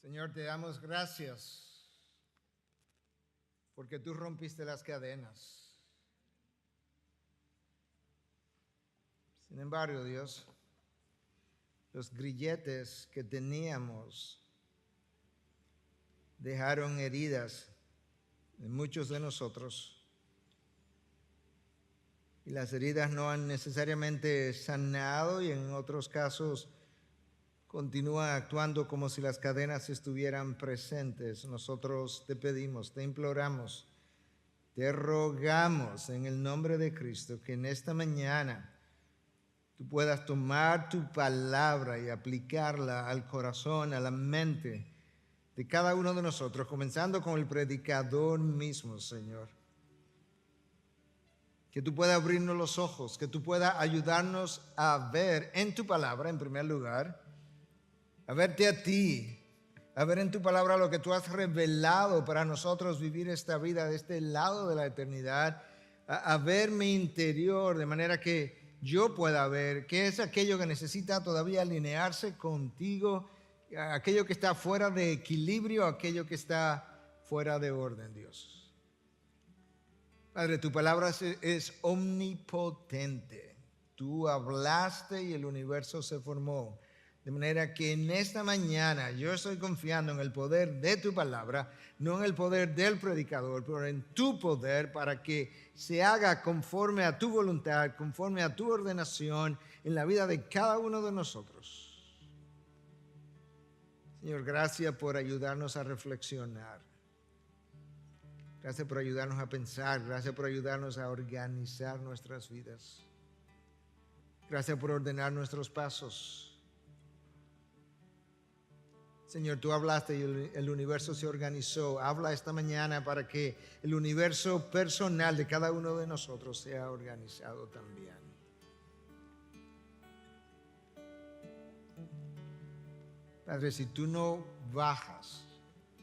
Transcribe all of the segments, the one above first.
Señor, te damos gracias porque tú rompiste las cadenas. Sin embargo, Dios, los grilletes que teníamos dejaron heridas en muchos de nosotros. Y las heridas no han necesariamente sanado y en otros casos continúan actuando como si las cadenas estuvieran presentes. Nosotros te pedimos, te imploramos, te rogamos en el nombre de Cristo que en esta mañana tú puedas tomar tu palabra y aplicarla al corazón, a la mente de cada uno de nosotros, comenzando con el predicador mismo, Señor. Que tú puedas abrirnos los ojos, que tú puedas ayudarnos a ver en tu palabra, en primer lugar, a verte a ti, a ver en tu palabra lo que tú has revelado para nosotros vivir esta vida de este lado de la eternidad, a ver mi interior de manera que yo pueda ver qué es aquello que necesita todavía alinearse contigo, aquello que está fuera de equilibrio, aquello que está fuera de orden, Dios. Padre, tu palabra es omnipotente. Tú hablaste y el universo se formó. De manera que en esta mañana yo estoy confiando en el poder de tu palabra, no en el poder del predicador, pero en tu poder para que se haga conforme a tu voluntad, conforme a tu ordenación en la vida de cada uno de nosotros. Señor, gracias por ayudarnos a reflexionar. Gracias por ayudarnos a pensar. Gracias por ayudarnos a organizar nuestras vidas. Gracias por ordenar nuestros pasos. Señor, tú hablaste y el universo se organizó. Habla esta mañana para que el universo personal de cada uno de nosotros sea organizado también. Padre, si tú no bajas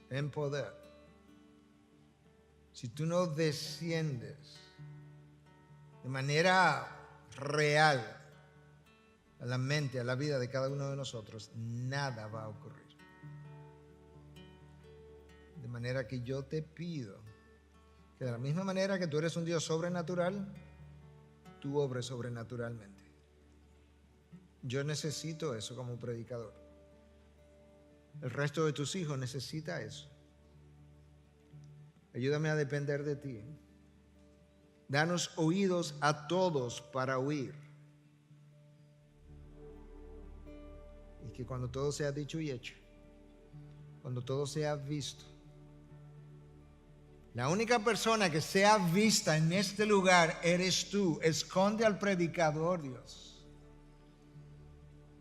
en poder, si tú no desciendes de manera real a la mente, a la vida de cada uno de nosotros, nada va a ocurrir. De manera que yo te pido que de la misma manera que tú eres un Dios sobrenatural, tú obres sobrenaturalmente. Yo necesito eso como predicador. El resto de tus hijos necesita eso. Ayúdame a depender de ti. Danos oídos a todos para oír. Y que cuando todo sea dicho y hecho, cuando todo sea visto, la única persona que sea vista en este lugar eres tú. Esconde al predicador, Dios,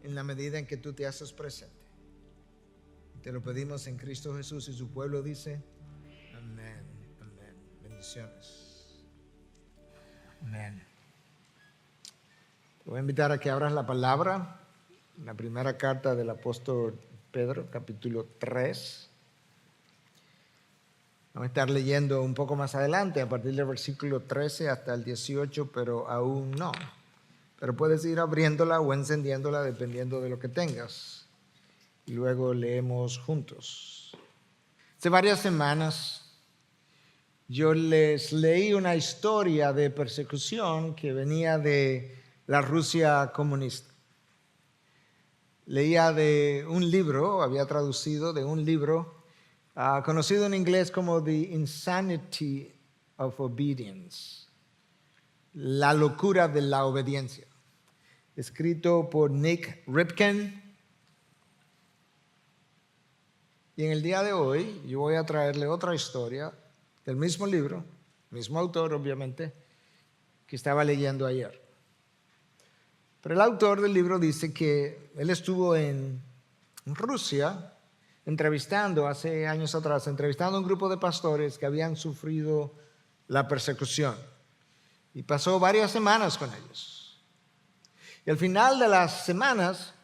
en la medida en que tú te haces presente. Te lo pedimos en Cristo Jesús y su pueblo dice amén, amén. Bendiciones. Amén. Te voy a invitar a que abras la palabra, la primera carta del apóstol Pedro, capítulo 3. Vamos a estar leyendo un poco más adelante, a partir del versículo 13 hasta el 18, pero aún no. Pero puedes ir abriéndola o encendiéndola dependiendo de lo que tengas. Y luego leemos juntos. Hace varias semanas yo les leí una historia de persecución que venía de la Rusia comunista. Leía de un libro, había traducido de un libro conocido en inglés como The Insanity of Obedience, la locura de la obediencia, escrito por Nick Ripken. Y en el día de hoy yo voy a traerle otra historia del mismo libro, mismo autor obviamente, que estaba leyendo ayer. Pero el autor del libro dice que él estuvo en Rusia hace años atrás, entrevistando a un grupo de pastores que habían sufrido la persecución. Y pasó varias semanas con ellos. Y al final de las semanas,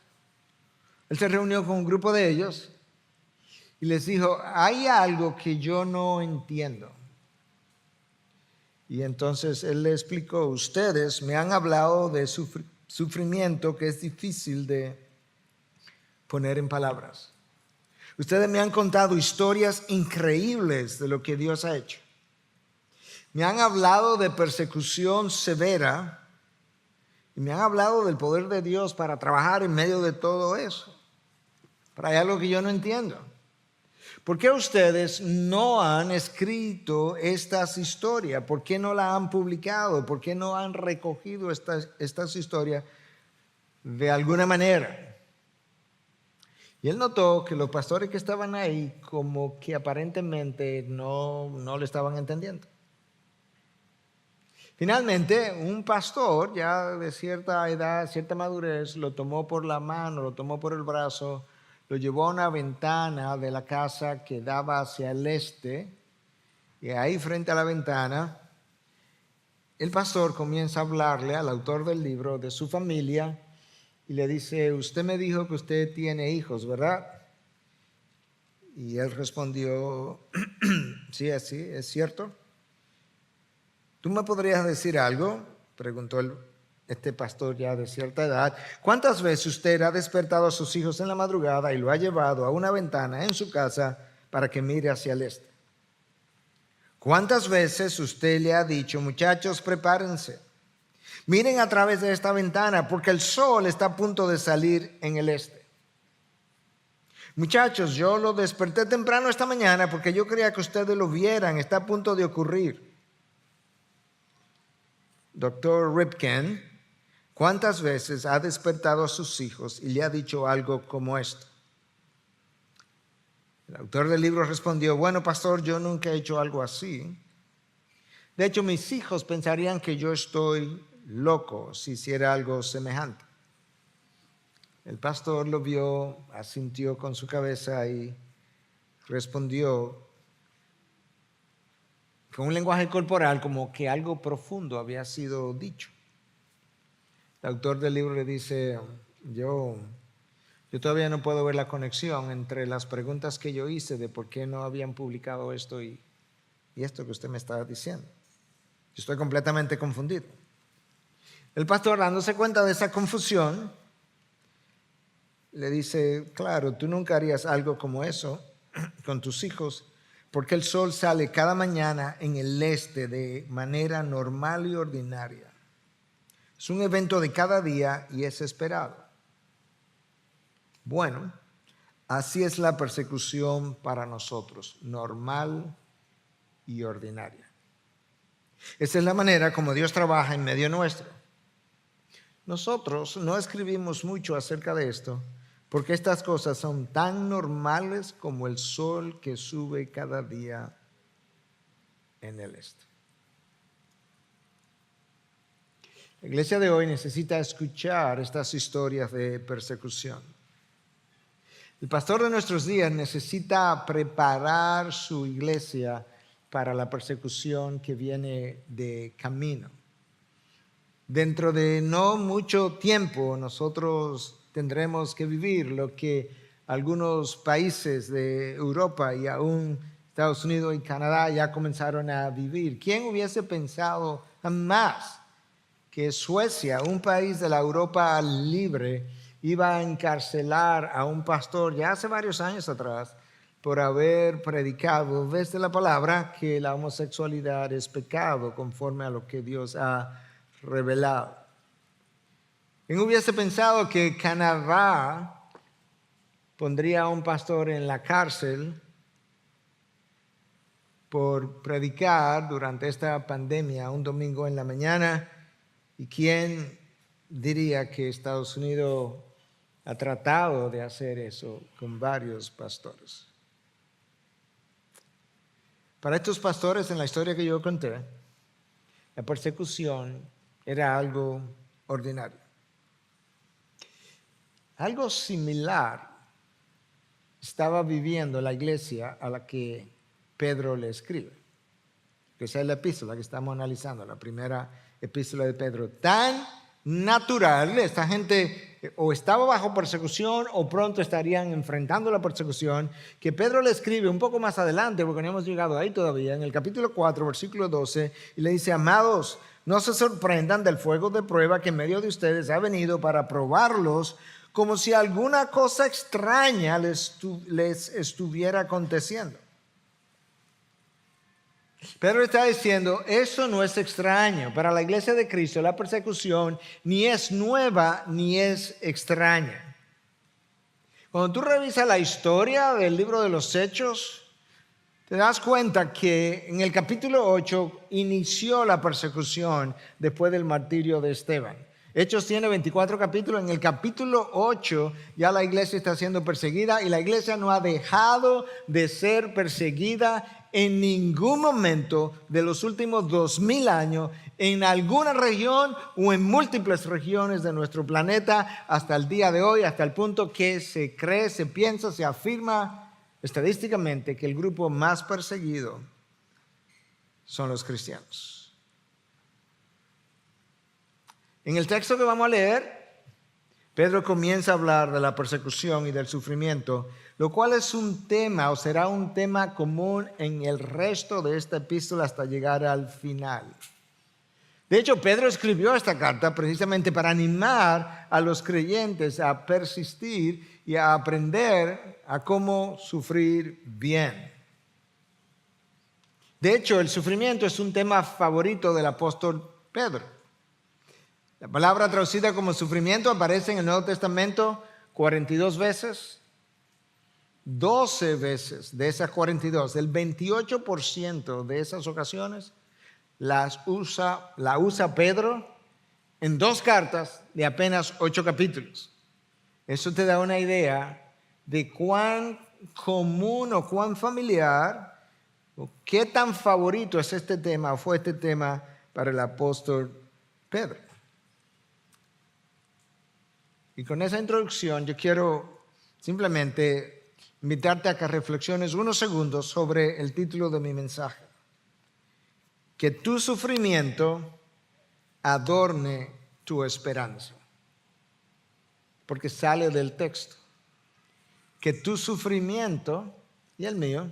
él se reunió con un grupo de ellos y les dijo, hay algo que yo no entiendo. Y entonces él le explicó, ustedes me han hablado de sufrimiento que es difícil de poner en palabras. Ustedes me han contado historias increíbles de lo que Dios ha hecho. Me han hablado de persecución severa y me han hablado del poder de Dios para trabajar en medio de todo eso. Pero hay algo que yo no entiendo. ¿Por qué ustedes no han escrito estas historias? ¿Por qué no las han publicado? ¿Por qué no han recogido estas historias de alguna manera? Y él notó que los pastores que estaban ahí como que aparentemente no le estaban entendiendo. Finalmente, un pastor ya de cierta edad, cierta madurez, lo tomó por la mano, lo tomó por el brazo, lo llevó a una ventana de la casa que daba hacia el este, y ahí frente a la ventana, el pastor comienza a hablarle al autor del libro de su familia y le dice, usted me dijo que usted tiene hijos, ¿verdad? Y él respondió, sí, es cierto. ¿Tú me podrías decir algo? Preguntó este pastor ya de cierta edad. ¿Cuántas veces usted ha despertado a sus hijos en la madrugada y lo ha llevado a una ventana en su casa para que mire hacia el este? ¿Cuántas veces usted le ha dicho, muchachos, prepárense? Miren a través de esta ventana porque el sol está a punto de salir en el este. Muchachos, yo lo desperté temprano esta mañana porque yo quería que ustedes lo vieran, está a punto de ocurrir. Dr. Ripken, ¿cuántas veces ha despertado a sus hijos y le ha dicho algo como esto? El autor del libro respondió, bueno, pastor, yo nunca he hecho algo así. De hecho, mis hijos pensarían que yo estoy loco si hiciera algo semejante. El pastor lo vio, asintió con su cabeza y respondió con un lenguaje corporal como que algo profundo había sido dicho. El autor del libro le dice, yo todavía no puedo ver la conexión entre las preguntas que yo hice de por qué no habían publicado esto y esto que usted me está diciendo. Yo estoy completamente confundido. El pastor, dándose cuenta de esa confusión, le dice, claro, tú nunca harías algo como eso con tus hijos, porque el sol sale cada mañana en el este de manera normal y ordinaria. Es un evento de cada día y es esperado. Bueno, así es la persecución para nosotros, normal y ordinaria. Esa es la manera como Dios trabaja en medio nuestro. Nosotros no escribimos mucho acerca de esto, porque estas cosas son tan normales como el sol que sube cada día en el este. La iglesia de hoy necesita escuchar estas historias de persecución. El pastor de nuestros días necesita preparar su iglesia para la persecución que viene de camino. Dentro de no mucho tiempo nosotros tendremos que vivir lo que algunos países de Europa y aún Estados Unidos y Canadá ya comenzaron a vivir. ¿Quién hubiese pensado jamás que Suecia, un país de la Europa libre, iba a encarcelar a un pastor ya hace varios años atrás por haber predicado desde la palabra que la homosexualidad es pecado conforme a lo que Dios ha revelado? ¿Quién hubiese pensado que Canadá pondría a un pastor en la cárcel por predicar durante esta pandemia un domingo en la mañana? ¿Y quién diría que Estados Unidos ha tratado de hacer eso con varios pastores? Para estos pastores, en la historia que yo conté, la persecución era algo ordinario. Algo similar estaba viviendo la iglesia a la que Pedro le escribe. Esa es la epístola que estamos analizando, la primera epístola de Pedro. Tan natural. Esta gente o estaba bajo persecución o pronto estarían enfrentando la persecución, que Pedro le escribe un poco más adelante, porque no hemos llegado ahí todavía, en el capítulo 4, versículo 12, y le dice: amados, no se sorprendan del fuego de prueba que en medio de ustedes ha venido para probarlos, como si alguna cosa extraña les estuviera aconteciendo. Pedro está diciendo, eso no es extraño. Para la iglesia de Cristo la persecución ni es nueva ni es extraña. Cuando tú revisas la historia del libro de los Hechos, te das cuenta que en el capítulo 8 inició la persecución después del martirio de Esteban. Hechos tiene 24 capítulos. En el capítulo 8 ya la iglesia está siendo perseguida y la iglesia no ha dejado de ser perseguida en ningún momento de los últimos 2000 años, en alguna región o en múltiples regiones de nuestro planeta hasta el día de hoy, hasta el punto que se cree, se piensa, se afirma estadísticamente que el grupo más perseguido son los cristianos. En el texto que vamos a leer, Pedro comienza a hablar de la persecución y del sufrimiento, lo cual es un tema o será un tema común en el resto de esta epístola hasta llegar al final. De hecho, Pedro escribió esta carta precisamente para animar a los creyentes a persistir y a aprender a cómo sufrir bien. De hecho, el sufrimiento es un tema favorito del apóstol Pedro. La palabra traducida como sufrimiento aparece en el Nuevo Testamento 42 veces. 12 veces de esas 42, el 28% de esas ocasiones la usa Pedro en 2 cartas de apenas 8 capítulos. Eso te da una idea de cuán común o cuán familiar o qué tan favorito es este tema o fue este tema para el apóstol Pedro. Y con esa introducción yo quiero simplemente invitarte a que reflexiones unos segundos sobre el título de mi mensaje. Que tu sufrimiento adorne tu esperanza. Porque sale del texto. Que tu sufrimiento y el mío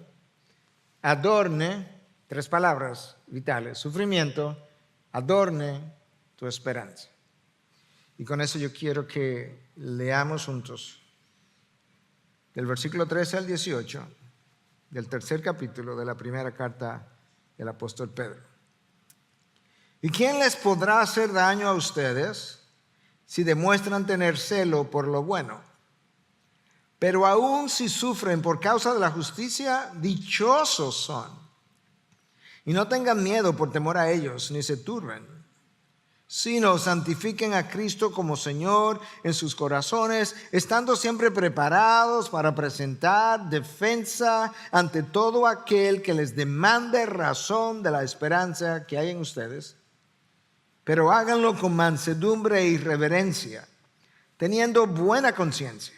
adorne, 3 palabras vitales, sufrimiento, adorne tu esperanza. Y con eso yo quiero que leamos juntos del versículo 13 al 18 del 3er capítulo de la primera carta del apóstol Pedro. ¿Y quién les podrá hacer daño a ustedes si demuestran tener celo por lo bueno? Pero aún si sufren por causa de la justicia, dichosos son. Y no tengan miedo por temor a ellos, ni se turben, sino santifiquen a Cristo como Señor en sus corazones, estando siempre preparados para presentar defensa ante todo aquel que les demande razón de la esperanza que hay en ustedes. Pero háganlo con mansedumbre y reverencia, teniendo buena conciencia,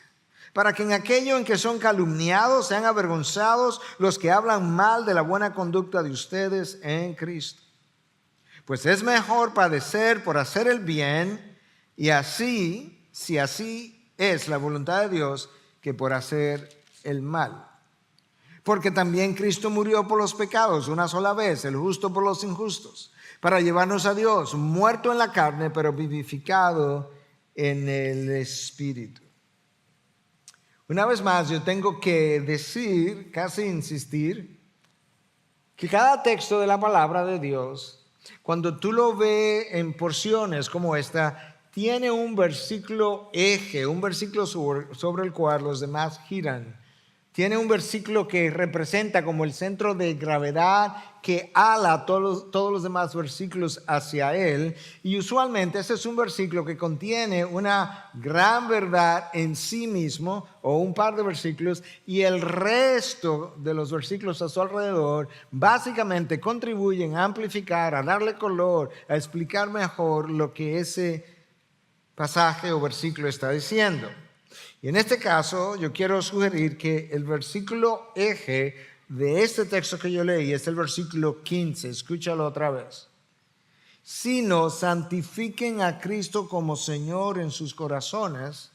para que en aquello en que son calumniados sean avergonzados los que hablan mal de la buena conducta de ustedes en Cristo. Pues es mejor padecer por hacer el bien, y así, si así es la voluntad de Dios, que por hacer el mal. Porque también Cristo murió por los pecados una sola vez, el justo por los injustos, para llevarnos a Dios, muerto en la carne, pero vivificado en el Espíritu. Una vez más, yo tengo que decir, casi insistir, que cada texto de la palabra de Dios, cuando tú lo ves en porciones como esta, tiene un versículo eje, un versículo sobre el cual los demás giran. Tiene un versículo que representa como el centro de gravedad que ala todos los demás versículos hacia él. Y usualmente ese es un versículo que contiene una gran verdad en sí mismo, o un par de versículos, y el resto de los versículos a su alrededor básicamente contribuyen a amplificar, a darle color, a explicar mejor lo que ese pasaje o versículo está diciendo. Y en este caso yo quiero sugerir que el versículo eje de este texto que yo leí es el versículo 15. Escúchalo otra vez. sino santifiquen a Cristo como Señor en sus corazones.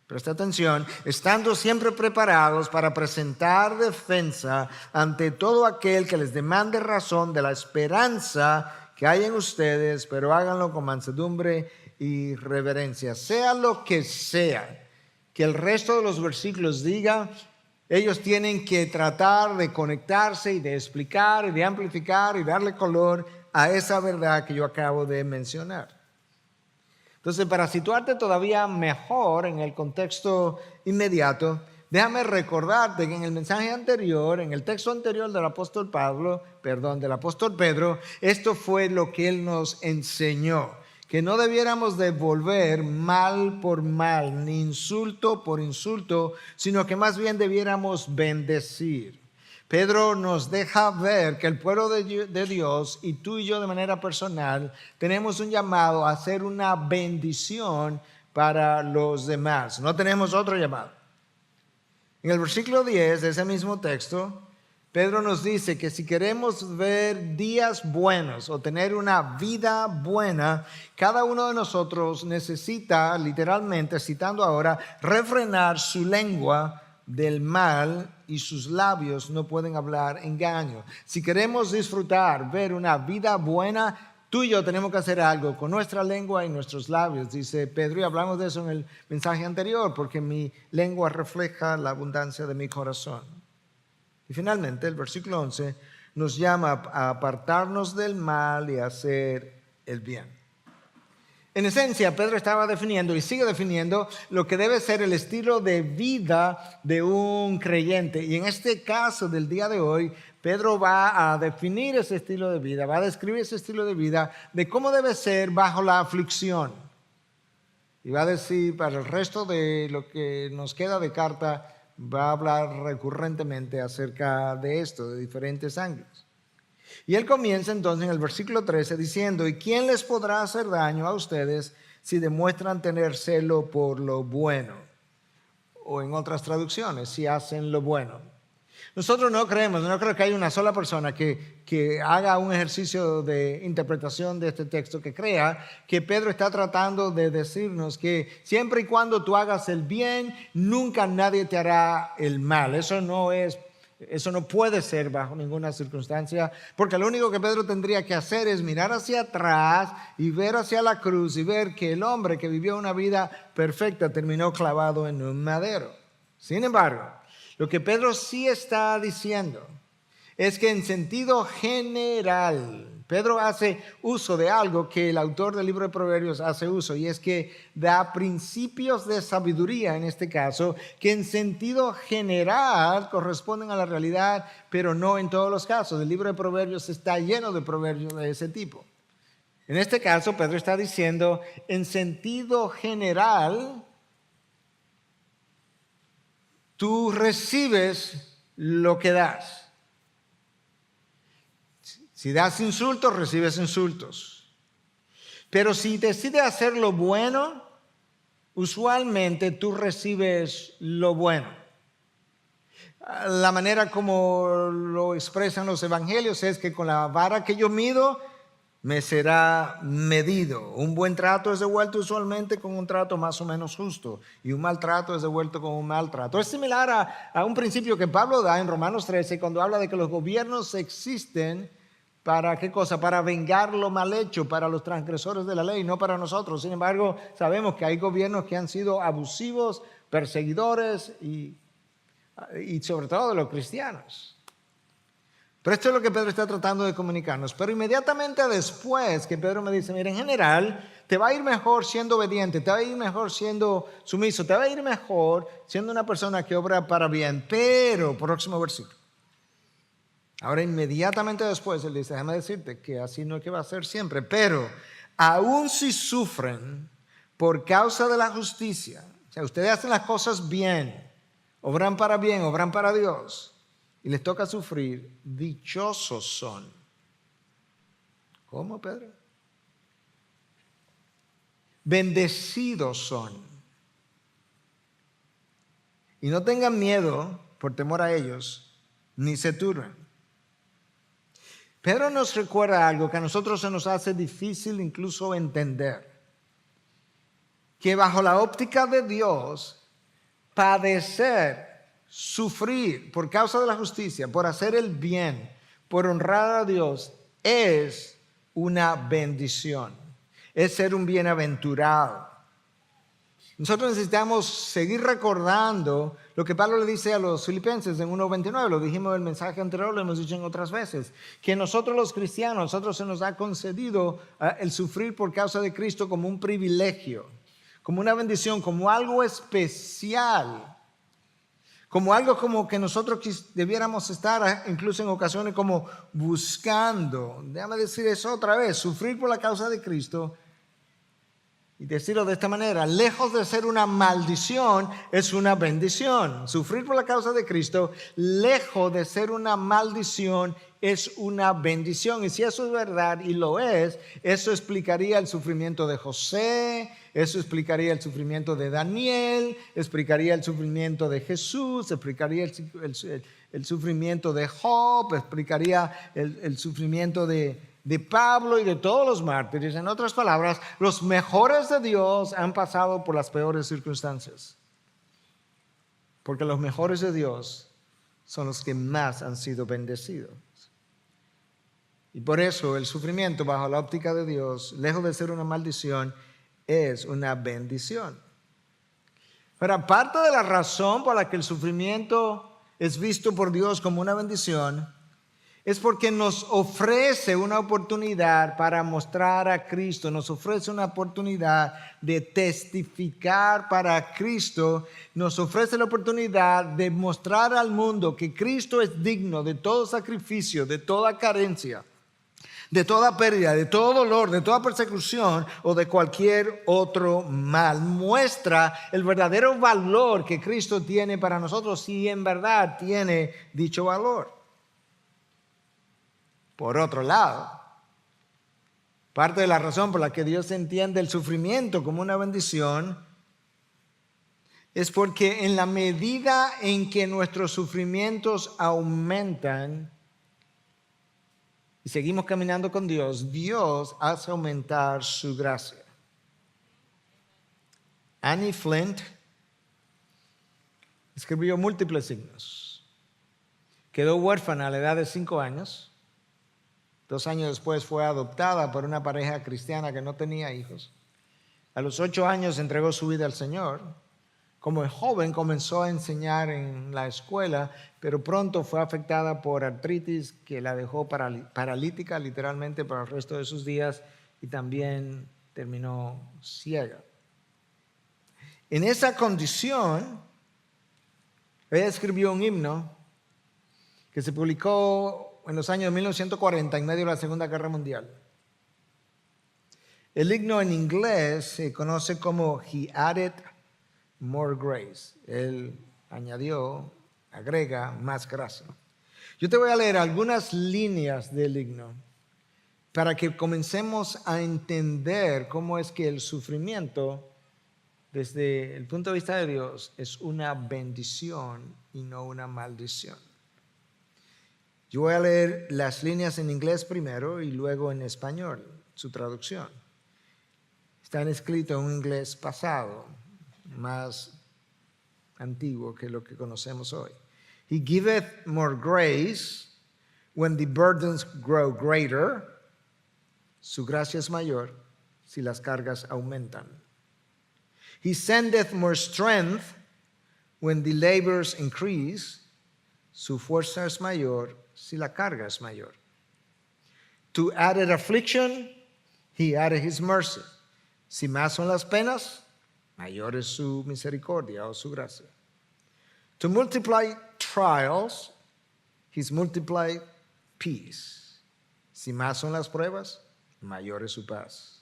Presta atención, estando siempre preparados para presentar defensa ante todo aquel que les demande razón de la esperanza que hay en ustedes, pero háganlo con mansedumbre y reverencia. Sea lo que sea que el resto de los versículos diga, ellos tienen que tratar de conectarse y de explicar y de amplificar y darle color a esa verdad que yo acabo de mencionar. Entonces, para situarte todavía mejor en el contexto inmediato, déjame recordarte que en el mensaje anterior, en el texto anterior del apóstol Pedro, esto fue lo que él nos enseñó, que no debiéramos devolver mal por mal, ni insulto por insulto, sino que más bien debiéramos bendecir. Pedro nos deja ver que el pueblo de Dios y tú y yo de manera personal tenemos un llamado a hacer una bendición para los demás. No tenemos otro llamado. En el versículo 10 de ese mismo texto, Pedro nos dice que si queremos ver días buenos o tener una vida buena, cada uno de nosotros necesita, literalmente, citando ahora, refrenar su lengua del mal y sus labios no pueden hablar engaño. Si queremos disfrutar, ver una vida buena, tú y yo tenemos que hacer algo con nuestra lengua y nuestros labios, dice Pedro, y hablamos de eso en el mensaje anterior, porque mi lengua refleja la abundancia de mi corazón. Y finalmente, el versículo 11 nos llama a apartarnos del mal y a hacer el bien. En esencia, Pedro estaba definiendo y sigue definiendo lo que debe ser el estilo de vida de un creyente. Y en este caso del día de hoy, Pedro va a definir ese estilo de vida, va a describir ese estilo de vida de cómo debe ser bajo la aflicción. Y va a decir, para el resto de lo que nos queda de carta, va a hablar recurrentemente acerca de esto, de diferentes ángulos. Y él comienza entonces en el versículo 13 diciendo, ¿y quién les podrá hacer daño a ustedes si demuestran tener celo por lo bueno? O en otras traducciones, si hacen lo bueno. Nosotros no creo que haya una sola persona que haga un ejercicio de interpretación de este texto que crea que Pedro está tratando de decirnos que siempre y cuando tú hagas el bien, nunca nadie te hará el mal. Eso no puede ser bajo ninguna circunstancia, porque lo único que Pedro tendría que hacer es mirar hacia atrás y ver hacia la cruz y ver que el hombre que vivió una vida perfecta terminó clavado en un madero. Sin embargo, lo que Pedro sí está diciendo es que en sentido general, Pedro hace uso de algo que el autor del libro de Proverbios hace uso, y es que da principios de sabiduría en este caso, que en sentido general corresponden a la realidad, pero no en todos los casos. El libro de Proverbios está lleno de proverbios de ese tipo. En este caso, Pedro está diciendo, en sentido general, tú recibes lo que das. Si das insultos, recibes insultos. Pero si decides hacer lo bueno, usualmente tú recibes lo bueno. La manera como lo expresan los evangelios es que con la vara que yo mido, me será medido. Un buen trato es devuelto usualmente con un trato más o menos justo, y un maltrato es devuelto con un maltrato. Es similar a un principio que Pablo da en Romanos 13 cuando habla de que los gobiernos existen. ¿Para qué cosa? Para vengar lo mal hecho, para los transgresores de la ley, no para nosotros. Sin embargo, sabemos que hay gobiernos que han sido abusivos, perseguidores y sobre todo de los cristianos. Pero esto es lo que Pedro está tratando de comunicarnos. Pero inmediatamente después que Pedro me dice, mira, en general, te va a ir mejor siendo obediente, te va a ir mejor siendo sumiso, te va a ir mejor siendo una persona que obra para bien. Pero, próximo versículo. Ahora inmediatamente después él dice, déjame decirte que así no es que va a ser siempre, pero aun si sufren por causa de la justicia, o sea, ustedes hacen las cosas bien, obran para Dios, y les toca sufrir, dichosos son. ¿Cómo, Pedro? Bendecidos son. Y no tengan miedo por temor a ellos, ni se turben. Pedro nos recuerda algo que a nosotros se nos hace difícil incluso entender. Que bajo la óptica de Dios, padecer, sufrir por causa de la justicia, por hacer el bien, por honrar a Dios, es una bendición. Es ser un bienaventurado. Nosotros necesitamos seguir recordando lo que Pablo le dice a los filipenses en 1:29, lo dijimos en el mensaje anterior, lo hemos dicho en otras veces, que nosotros los cristianos, nosotros se nos ha concedido el sufrir por causa de Cristo como un privilegio, como una bendición, como algo especial, como algo como que nosotros debiéramos estar incluso en ocasiones como buscando. Déjame decir eso otra vez, sufrir por la causa de Cristo. Y decirlo de esta manera, lejos de ser una maldición, es una bendición. Sufrir por la causa de Cristo, lejos de ser una maldición, es una bendición. Y si eso es verdad, y lo es, eso explicaría el sufrimiento de José, eso explicaría el sufrimiento de Daniel, explicaría el sufrimiento de Jesús, explicaría el sufrimiento de Job, explicaría el sufrimiento de Pablo y de todos los mártires. En otras palabras, los mejores de Dios han pasado por las peores circunstancias. Porque los mejores de Dios son los que más han sido bendecidos. Y por eso el sufrimiento bajo la óptica de Dios, lejos de ser una maldición, es una bendición. Pero aparte de la razón por la que el sufrimiento es visto por Dios como una bendición, es porque nos ofrece una oportunidad para mostrar a Cristo, nos ofrece una oportunidad de testificar para Cristo, nos ofrece la oportunidad de mostrar al mundo que Cristo es digno de todo sacrificio, de toda carencia, de toda pérdida, de todo dolor, de toda persecución o de cualquier otro mal. Muestra el verdadero valor que Cristo tiene para nosotros, si en verdad tiene dicho valor. Por otro lado, parte de la razón por la que Dios entiende el sufrimiento como una bendición es porque en la medida en que nuestros sufrimientos aumentan y seguimos caminando con Dios, Dios hace aumentar su gracia. Annie Flint escribió múltiples signos. Quedó huérfana a la edad de 5 años. 2 años después fue adoptada por una pareja cristiana que no tenía hijos. A los 8 años entregó su vida al Señor. Como joven comenzó a enseñar en la escuela, pero pronto fue afectada por artritis que la dejó paralítica literalmente para el resto de sus días y también terminó ciega. En esa condición, ella escribió un himno que se publicó en los años 1940 en medio de la Segunda Guerra Mundial. El himno en inglés se conoce como He Added More Grace. Él agrega más gracia. Yo te voy a leer algunas líneas del himno para que comencemos a entender cómo es que el sufrimiento, desde el punto de vista de Dios, es una bendición y no una maldición. Yo voy a leer las líneas en inglés primero y luego en español, su traducción. Están escritos en un inglés pasado, más antiguo que lo que conocemos hoy. He giveth more grace when the burdens grow greater. Su gracia es mayor si las cargas aumentan. He sendeth more strength when the labors increase. Su fuerza es mayor si la carga es mayor. To added affliction, he added his mercy. Si más son las penas, mayor es su misericordia o su gracia. To multiply trials, he's multiplied peace. Si más son las pruebas, mayor es su paz.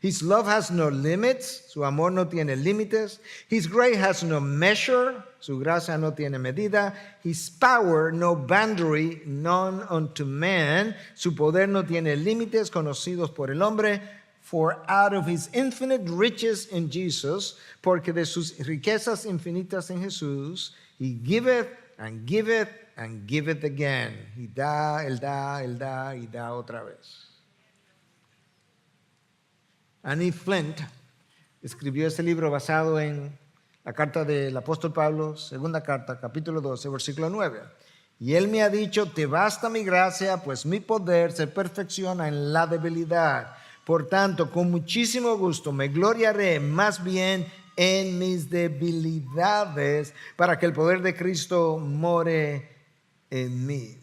His love has no limits, su amor no tiene límites. His grace has no measure, su gracia no tiene medida. His power no boundary, known unto man, su poder no tiene límites conocidos por el hombre. For out of his infinite riches in Jesus, porque de sus riquezas infinitas en Jesús, he giveth and giveth and giveth again. Y da, él da, él da y da otra vez. Annie Flint escribió este libro basado en la carta del apóstol Pablo, segunda carta, capítulo 12, versículo 9. Y él me ha dicho, te basta mi gracia, pues mi poder se perfecciona en la debilidad. Por tanto, con muchísimo gusto me gloriaré más bien en mis debilidades, para que el poder de Cristo more en mí.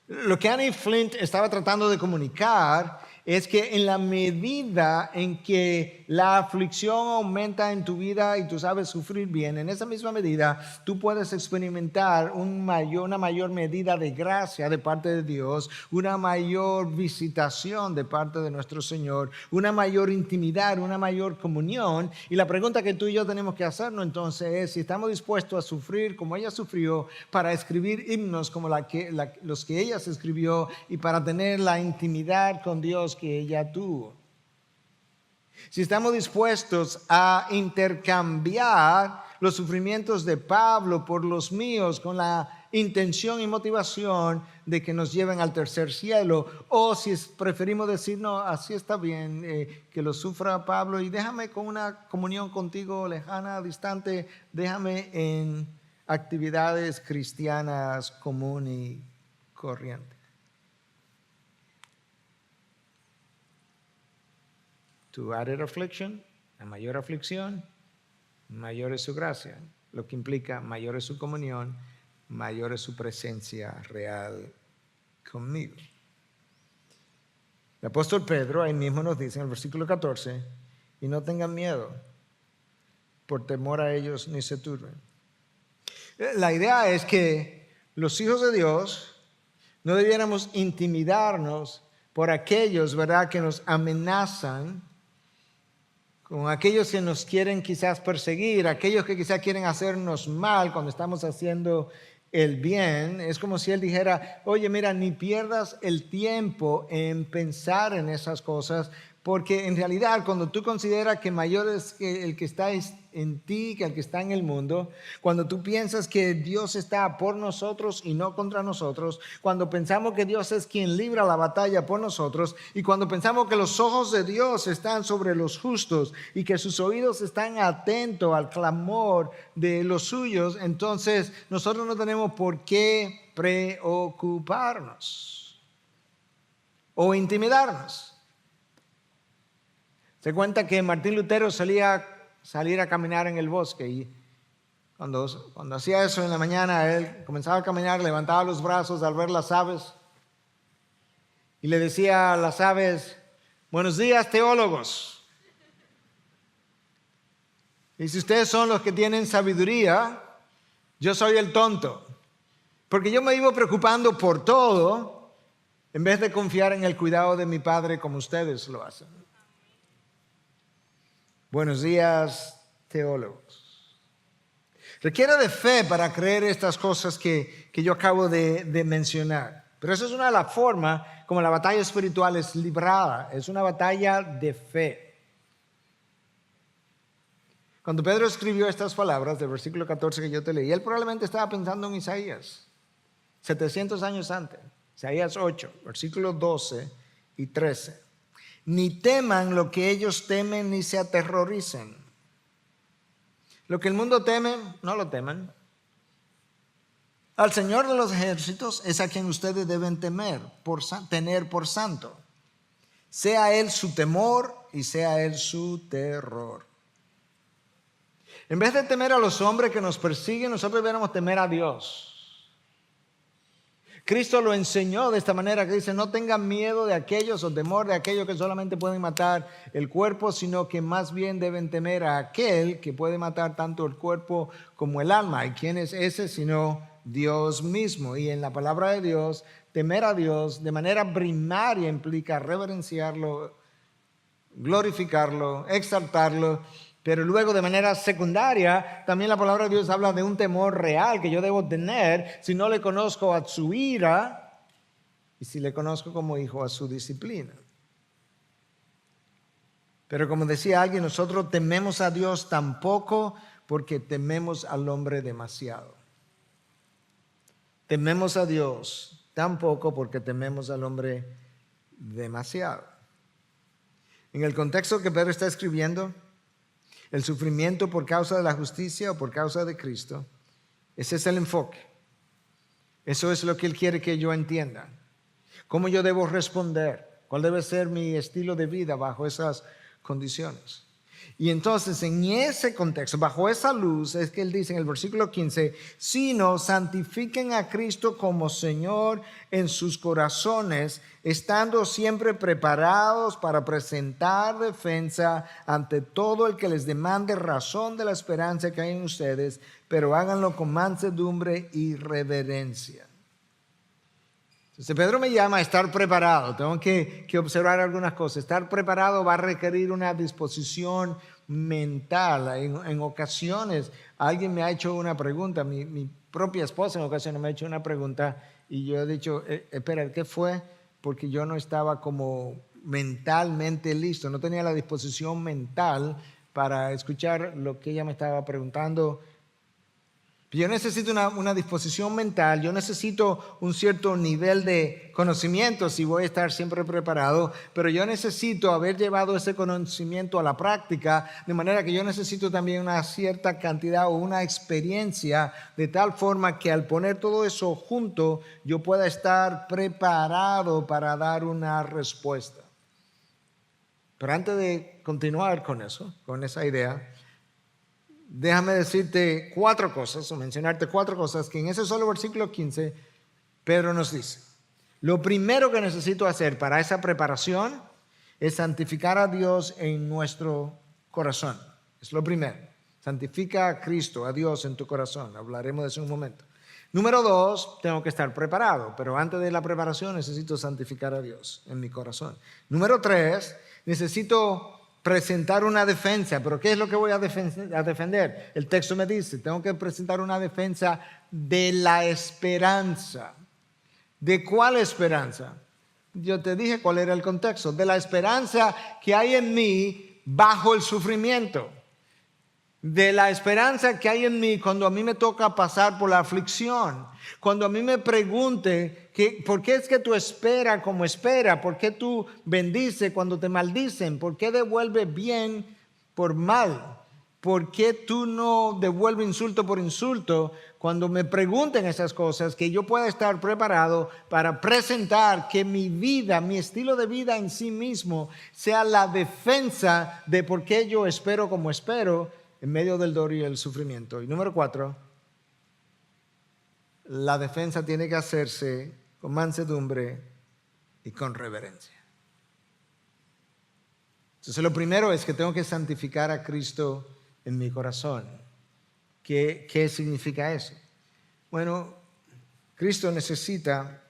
Lo que Annie Flint estaba tratando de comunicar es que en la medida en que la aflicción aumenta en tu vida y tú sabes sufrir bien, en esa misma medida tú puedes experimentar una mayor medida de gracia de parte de Dios, una mayor visitación de parte de nuestro Señor, una mayor intimidad, una mayor comunión. Y la pregunta que tú y yo tenemos que hacernos entonces es si estamos dispuestos a sufrir como ella sufrió para escribir himnos como los que ella escribió y para tener la intimidad con Dios que ella tuvo. Si estamos dispuestos a intercambiar los sufrimientos de Pablo por los míos con la intención y motivación de que nos lleven al tercer cielo, o si preferimos decir, no, así está bien, que lo sufra Pablo y déjame con una comunión contigo lejana, distante, déjame en actividades cristianas común y corriente. To added affliction, a mayor aflicción, mayor es su gracia, lo que implica mayor es su comunión, mayor es su presencia real conmigo. El apóstol Pedro ahí mismo nos dice en el versículo 14, y no tengan miedo, por temor a ellos ni se turben. La idea es que los hijos de Dios no debiéramos intimidarnos por aquellos, ¿verdad?, que nos amenazan, con aquellos que nos quieren quizás perseguir, aquellos que quizás quieren hacernos mal cuando estamos haciendo el bien. Es como si él dijera, oye, mira, ni pierdas el tiempo en pensar en esas cosas, porque en realidad cuando tú consideras que mayor es el que está en ti que el que está en el mundo, cuando tú piensas que Dios está por nosotros y no contra nosotros, cuando pensamos que Dios es quien libra la batalla por nosotros, y cuando pensamos que los ojos de Dios están sobre los justos y que sus oídos están atentos al clamor de los suyos, entonces nosotros no tenemos por qué preocuparnos o intimidarnos. Se cuenta que Martín Lutero solía salir a caminar en el bosque y cuando hacía eso en la mañana, él comenzaba a caminar, levantaba los brazos al ver las aves y le decía a las aves, buenos días, teólogos. Y si ustedes son los que tienen sabiduría, yo soy el tonto, porque yo me vivo preocupando por todo en vez de confiar en el cuidado de mi Padre como ustedes lo hacen. Buenos días, teólogos. Requiere de fe para creer estas cosas que yo acabo de mencionar. Pero esa es una de las formas como la batalla espiritual es librada. Es una batalla de fe. Cuando Pedro escribió estas palabras del versículo 14 que yo te leí, él probablemente estaba pensando en Isaías, 700 años antes. Isaías 8, versículos 12 y 13. Ni teman lo que ellos temen, ni se aterroricen. Lo que el mundo teme, no lo teman. Al Señor de los ejércitos es a quien ustedes deben tener, tener por santo. Sea Él su temor y sea Él su terror. En vez de temer a los hombres que nos persiguen, nosotros deberíamos temer a Dios. Cristo lo enseñó de esta manera que dice, no tengan miedo de aquellos o temor de aquellos que solamente pueden matar el cuerpo, sino que más bien deben temer a aquel que puede matar tanto el cuerpo como el alma. ¿Y quién es ese sino Dios mismo? Y en la palabra de Dios, temer a Dios de manera primaria implica reverenciarlo, glorificarlo, exaltarlo. Pero luego de manera secundaria, también la palabra de Dios habla de un temor real que yo debo tener si no le conozco a su ira y si le conozco como hijo a su disciplina. Pero como decía alguien, nosotros tememos a Dios tampoco porque tememos al hombre demasiado. tememos a Dios tan poco porque tememos al hombre demasiado. En el contexto que Pedro está escribiendo, el sufrimiento por causa de la justicia o por causa de Cristo, ese es el enfoque. Eso es lo que él quiere que yo entienda. ¿Cómo yo debo responder? ¿Cuál debe ser mi estilo de vida bajo esas condiciones? Y entonces en ese contexto, bajo esa luz, es que él dice en el versículo 15, sino santifiquen a Cristo como Señor en sus corazones, estando siempre preparados para presentar defensa ante todo el que les demande razón de la esperanza que hay en ustedes, pero háganlo con mansedumbre y reverencia. Entonces Pedro me llama a estar preparado. Tengo que observar algunas cosas. Estar preparado va a requerir una disposición mental. En ocasiones alguien me ha hecho una pregunta. Mi propia esposa en ocasiones me ha hecho una pregunta y yo he dicho, espera, ¿qué fue? Porque yo no estaba como mentalmente listo. No tenía la disposición mental para escuchar lo que ella me estaba preguntando. Yo necesito una disposición mental, yo necesito un cierto nivel de conocimiento si voy a estar siempre preparado, pero yo necesito haber llevado ese conocimiento a la práctica, de manera que yo necesito también una cierta cantidad o una experiencia, de tal forma que al poner todo eso junto, yo pueda estar preparado para dar una respuesta. Pero antes de continuar con eso, con esa idea, déjame decirte cuatro cosas, o mencionarte cuatro cosas que en ese solo versículo 15 Pedro nos dice. Lo primero que necesito hacer para esa preparación es santificar a Dios en nuestro corazón. Es lo primero. Santifica a Cristo, a Dios en tu corazón. Hablaremos de eso en un momento. Número 2, tengo que estar preparado, pero antes de la preparación necesito santificar a Dios en mi corazón. Número 3, necesito presentar una defensa. ¿Pero qué es lo que voy a defender? El texto me dice, tengo que presentar una defensa de la esperanza. ¿De cuál esperanza? Yo te dije cuál era el contexto. De la esperanza que hay en mí bajo el sufrimiento. De la esperanza que hay en mí cuando a mí me toca pasar por la aflicción. Cuando a mí me pregunte, ¿por qué es que tú esperas como esperas? ¿Por qué tú bendices cuando te maldicen? ¿Por qué devuelves bien por mal? ¿Por qué tú no devuelves insulto por insulto? Cuando me pregunten esas cosas, que yo pueda estar preparado para presentar que mi vida, mi estilo de vida en sí mismo, sea la defensa de por qué yo espero como espero en medio del dolor y el sufrimiento. Y número 4, la defensa tiene que hacerse con mansedumbre y con reverencia. Entonces lo primero es que tengo que santificar a Cristo en mi corazón. ¿Qué significa eso? Bueno, Cristo necesita,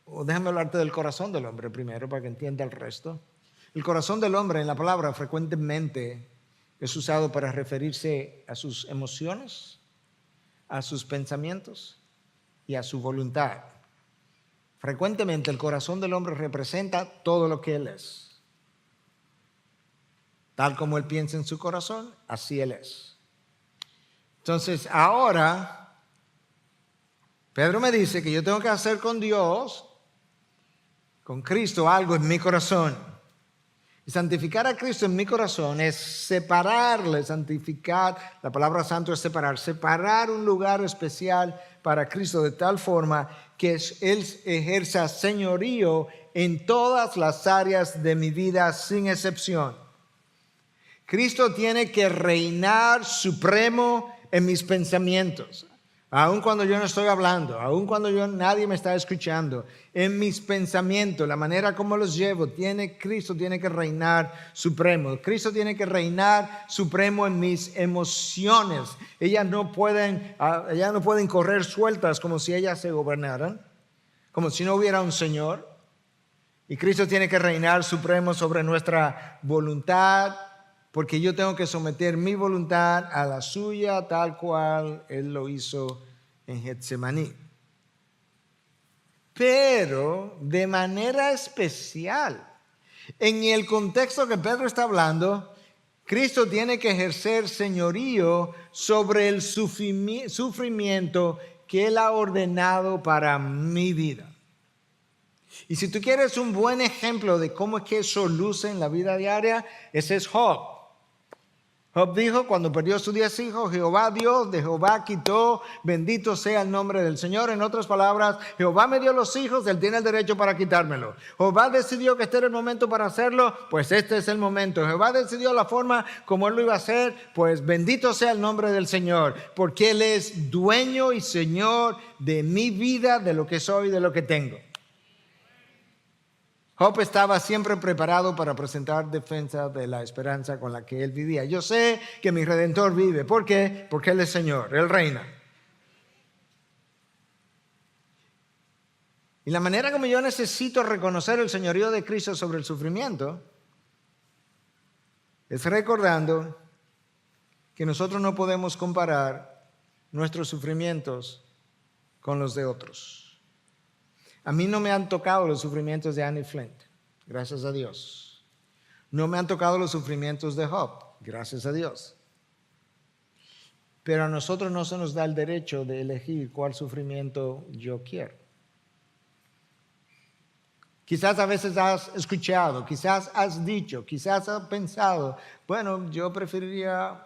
o déjame hablarte del corazón del hombre primero para que entienda el resto. El corazón del hombre en la palabra frecuentemente es usado para referirse a sus emociones, a sus pensamientos y a su voluntad. Frecuentemente el corazón del hombre representa todo lo que él es. Tal como él piensa en su corazón, así él es. Entonces ahora, Pedro me dice que yo tengo que hacer con Dios, con Cristo, algo en mi corazón. Y santificar a Cristo en mi corazón es separarle, santificar, la palabra santo es separar un lugar especial para Cristo de tal forma que Él ejerza señorío en todas las áreas de mi vida sin excepción. Cristo tiene que reinar supremo en mis pensamientos. Aun cuando yo no estoy hablando, aun cuando nadie me está escuchando, en mis pensamientos, la manera como los llevo, Cristo tiene que reinar supremo. Cristo tiene que reinar supremo en mis emociones. Ellas no pueden correr sueltas como si ellas se gobernaran, como si no hubiera un Señor. Y Cristo tiene que reinar supremo sobre nuestra voluntad, porque yo tengo que someter mi voluntad a la suya, tal cual Él lo hizo en Getsemaní. Pero de manera especial, en el contexto que Pedro está hablando, Cristo tiene que ejercer señorío sobre el sufrimiento que Él ha ordenado para mi vida. Y si tú quieres un buen ejemplo de cómo es que eso luce en la vida diaria, ese es Job. Job dijo, cuando perdió sus 10 hijos, Jehová Dios de Jehová quitó, bendito sea el nombre del Señor. En otras palabras, Jehová me dio los hijos, Él tiene el derecho para quitármelo. Jehová decidió que este era el momento para hacerlo, pues este es el momento. Jehová decidió la forma como Él lo iba a hacer, pues bendito sea el nombre del Señor, porque Él es dueño y Señor de mi vida, de lo que soy, de lo que tengo. Job estaba siempre preparado para presentar defensa de la esperanza con la que él vivía. Yo sé que mi Redentor vive. ¿Por qué? Porque Él es Señor, Él reina. Y la manera como yo necesito reconocer el señorío de Cristo sobre el sufrimiento es recordando que nosotros no podemos comparar nuestros sufrimientos con los de otros. A mí no me han tocado los sufrimientos de Annie Flint, gracias a Dios. No me han tocado los sufrimientos de Job, gracias a Dios. Pero a nosotros no se nos da el derecho de elegir cuál sufrimiento yo quiero. Quizás a veces has escuchado, quizás has dicho, quizás has pensado, bueno, yo preferiría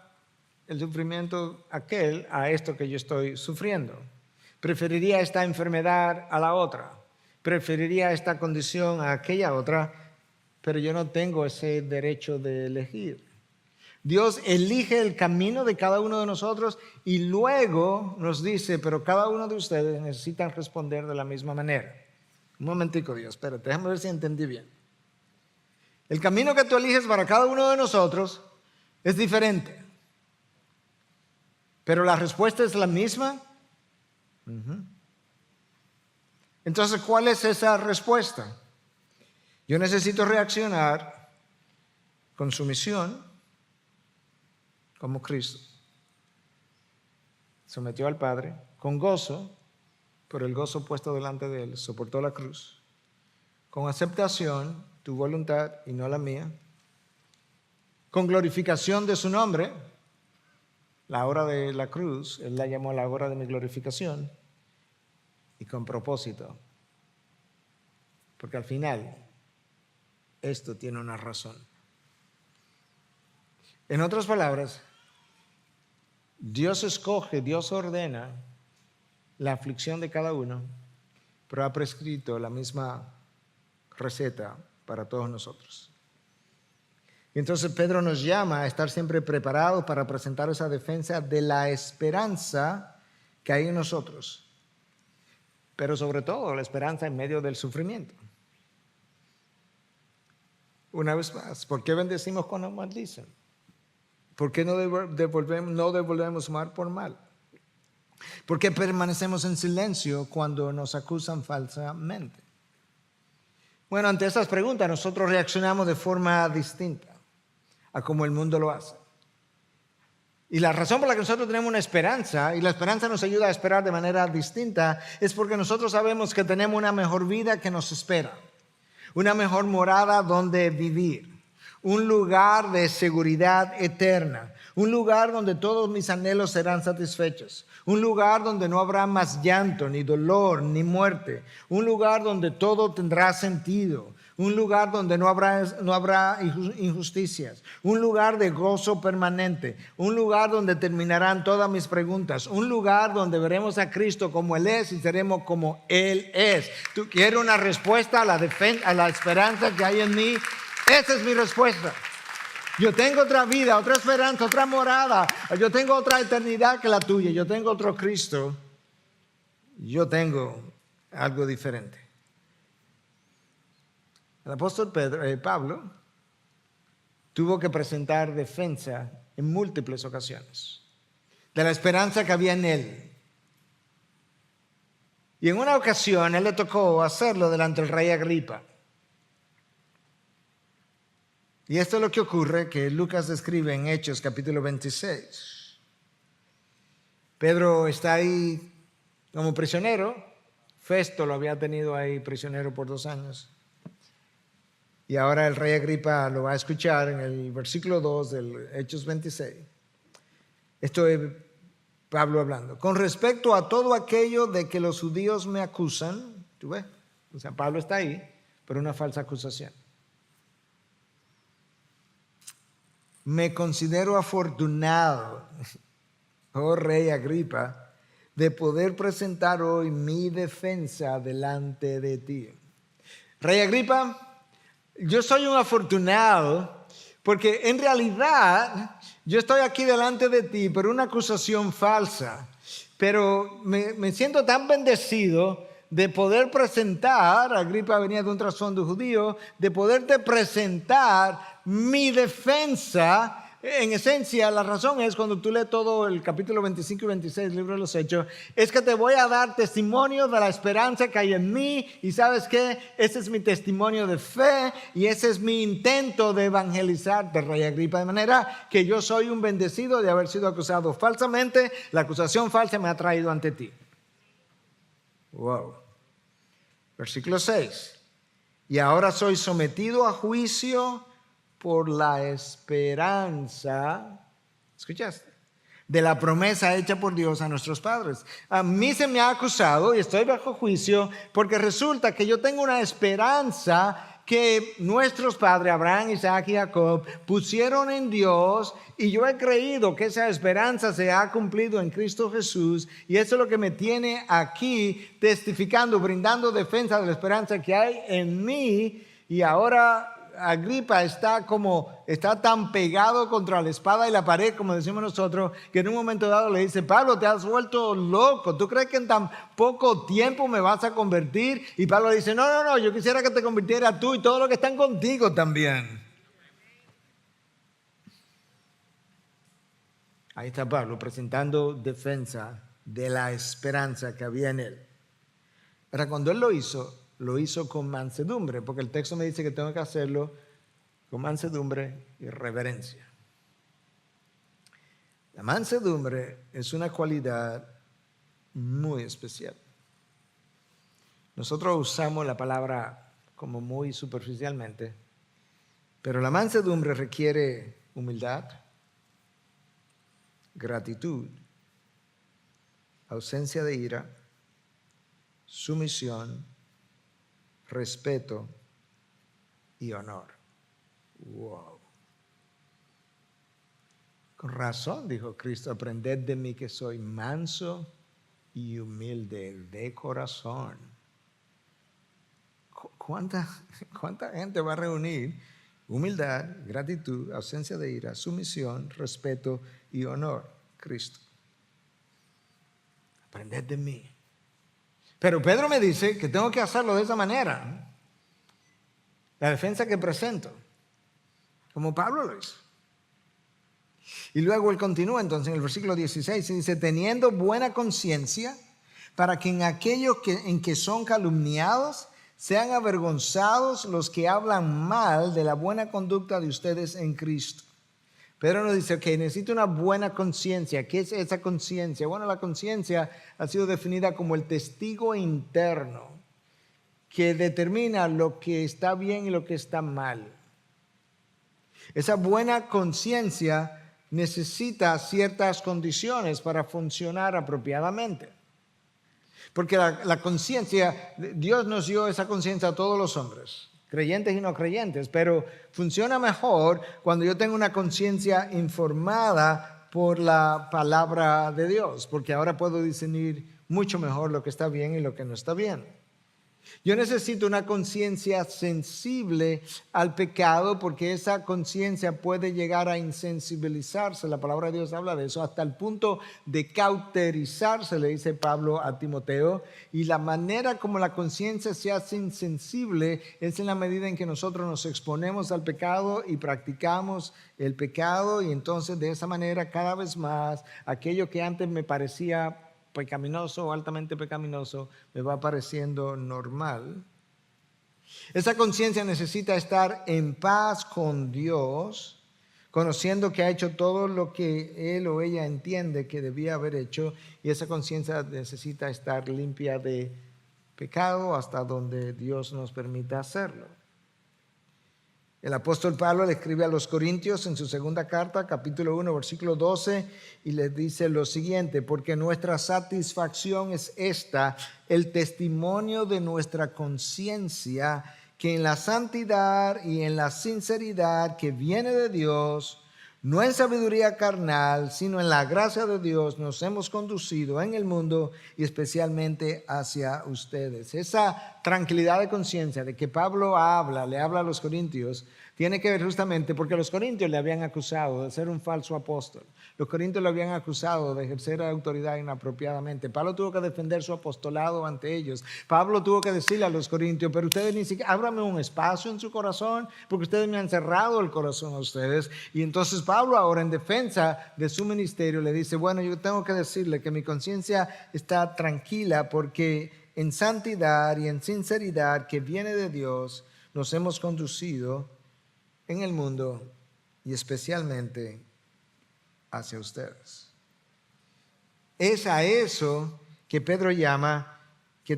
el sufrimiento aquel a esto que yo estoy sufriendo. Preferiría esta enfermedad a la otra. Preferiría esta condición a aquella otra, pero yo no tengo ese derecho de elegir. Dios elige el camino de cada uno de nosotros y luego nos dice, pero cada uno de ustedes necesitan responder de la misma manera. Un momentico, Dios, espérate, déjame ver si entendí bien. El camino que tú eliges para cada uno de nosotros es diferente, pero la respuesta es la misma. Entonces, ¿cuál es esa respuesta? Yo necesito reaccionar con sumisión como Cristo. Sometió al Padre con gozo, por el gozo puesto delante de Él, soportó la cruz. Con aceptación, tu voluntad y no la mía. Con glorificación de su nombre, la hora de la cruz, Él la llamó la hora de mi glorificación. Y con propósito, porque al final esto tiene una razón. En otras palabras, Dios escoge, Dios ordena la aflicción de cada uno, pero ha prescrito la misma receta para todos nosotros. Y entonces Pedro nos llama a estar siempre preparados para presentar esa defensa de la esperanza que hay en nosotros. Pero sobre todo la esperanza en medio del sufrimiento. Una vez más, ¿por qué bendecimos cuando maldicen? ¿Por qué no devolvemos mal por mal? ¿Por qué permanecemos en silencio cuando nos acusan falsamente? Bueno, ante estas preguntas nosotros reaccionamos de forma distinta a como el mundo lo hace. Y la razón por la que nosotros tenemos una esperanza, y la esperanza nos ayuda a esperar de manera distinta, es porque nosotros sabemos que tenemos una mejor vida que nos espera, una mejor morada donde vivir, un lugar de seguridad eterna, un lugar donde todos mis anhelos serán satisfechos, un lugar donde no habrá más llanto, ni dolor, ni muerte, un lugar donde todo tendrá sentido, un lugar donde no habrá injusticias, un lugar de gozo permanente, un lugar donde terminarán todas mis preguntas, un lugar donde veremos a Cristo como Él es y seremos como Él es. ¿Tú quieres una respuesta a la esperanza que hay en mí? Esa es mi respuesta. Yo tengo otra vida, otra esperanza, otra morada. Yo tengo otra eternidad que la tuya. Yo tengo otro Cristo. Yo tengo algo diferente. El apóstol Pablo tuvo que presentar defensa en múltiples ocasiones de la esperanza que había en él. Y en una ocasión él le tocó hacerlo delante del rey Agripa. Y esto es lo que ocurre que Lucas describe en Hechos capítulo 26. Pedro está ahí como prisionero. Festo lo había tenido ahí prisionero por 2 años. Y ahora el rey Agripa lo va a escuchar en el versículo 2 del Hechos 26. Esto es Pablo hablando, con respecto a todo aquello de que los judíos me acusan, ¿tú ves? O sea, Pablo está ahí por una falsa acusación. Me considero afortunado, oh rey Agripa, de poder presentar hoy mi defensa delante de ti. Rey Agripa, yo soy un afortunado porque en realidad yo estoy aquí delante de ti por una acusación falsa, pero me siento tan bendecido de poder presentar, Agripa venía de un trasfondo judío, de poderte presentar mi defensa. En esencia, la razón es, cuando tú lees todo el capítulo 25 y 26 del libro de los Hechos, es que te voy a dar testimonio de la esperanza que hay en mí, y ¿sabes qué? Ese es mi testimonio de fe, y ese es mi intento de evangelizarte, rey Agripa, de manera que yo soy un bendecido de haber sido acusado falsamente. La acusación falsa me ha traído ante ti. Wow. Versículo 6. Y ahora soy sometido a juicio por la esperanza, ¿escuchaste? De la promesa hecha por Dios a nuestros padres. A mí se me ha acusado y estoy bajo juicio porque resulta que yo tengo una esperanza que nuestros padres, Abraham, Isaac y Jacob, pusieron en Dios, y yo he creído que esa esperanza se ha cumplido en Cristo Jesús, y eso es lo que me tiene aquí testificando, brindando defensa de la esperanza que hay en mí. Y ahora Agripa está tan pegado contra la espada y la pared, como decimos nosotros, que en un momento dado le dice: Pablo, te has vuelto loco, ¿tú crees que en tan poco tiempo me vas a convertir? Y Pablo le dice: no, yo quisiera que te convirtiera tú y todos los que están contigo también. Ahí está Pablo presentando defensa de la esperanza que había en él. Pero cuando él lo hizo con mansedumbre, porque el texto me dice que tengo que hacerlo con mansedumbre y reverencia. La mansedumbre es una cualidad muy especial. Nosotros usamos la palabra como muy superficialmente, pero la mansedumbre requiere humildad, gratitud, ausencia de ira, sumisión, respeto y honor. Wow. Con razón dijo Cristo: aprended de mí que soy manso y humilde de corazón. ¿Cuánta gente va a reunir humildad, gratitud, ausencia de ira, sumisión, respeto y honor? Cristo. Aprended de mí. Pero Pedro me dice que tengo que hacerlo de esa manera. La defensa que presento, como Pablo lo hizo. Y luego él continúa entonces en el versículo 16 y dice: teniendo buena conciencia, para que en aquellos en que son calumniados sean avergonzados los que hablan mal de la buena conducta de ustedes en Cristo. Pedro nos dice: ok, necesito una buena conciencia. ¿Qué es esa conciencia? Bueno, la conciencia ha sido definida como el testigo interno que determina lo que está bien y lo que está mal. Esa buena conciencia necesita ciertas condiciones para funcionar apropiadamente. Porque la conciencia, Dios nos dio esa conciencia a todos los hombres, creyentes y no creyentes, pero funciona mejor cuando yo tengo una conciencia informada por la palabra de Dios, porque ahora puedo discernir mucho mejor lo que está bien y lo que no está bien. Yo necesito una conciencia sensible al pecado, porque esa conciencia puede llegar a insensibilizarse. La palabra de Dios habla de eso, hasta el punto de cauterizarse, le dice Pablo a Timoteo. Y la manera como la conciencia se hace insensible es en la medida en que nosotros nos exponemos al pecado y practicamos el pecado, y entonces de esa manera cada vez más aquello que antes me parecía pecaminoso o altamente pecaminoso me va pareciendo normal. Esa conciencia necesita estar en paz con Dios, conociendo que ha hecho todo lo que él o ella entiende que debía haber hecho, y esa conciencia necesita estar limpia de pecado hasta donde Dios nos permita hacerlo. El apóstol Pablo le escribe a los Corintios en su segunda carta, capítulo 1, versículo 12, y les dice lo siguiente: porque nuestra satisfacción es esta, el testimonio de nuestra conciencia, que en la santidad y en la sinceridad que viene de Dios, no en sabiduría carnal, sino en la gracia de Dios, nos hemos conducido en el mundo y especialmente hacia ustedes. Esa tranquilidad de conciencia de que Pablo le habla a los corintios, tiene que ver justamente porque los corintios le habían acusado de ser un falso apóstol. Los corintios le habían acusado de ejercer autoridad inapropiadamente. Pablo tuvo que defender su apostolado ante ellos. Pablo tuvo que decirle a los corintios: pero ustedes ni siquiera, ábrame un espacio en su corazón, porque ustedes me han cerrado el corazón a ustedes. Y entonces Pablo, ahora en defensa de su ministerio, le dice: bueno, yo tengo que decirle que mi conciencia está tranquila, porque en santidad y en sinceridad que viene de Dios nos hemos conducido en el mundo y especialmente hacia ustedes. Es a eso que Pedro llama que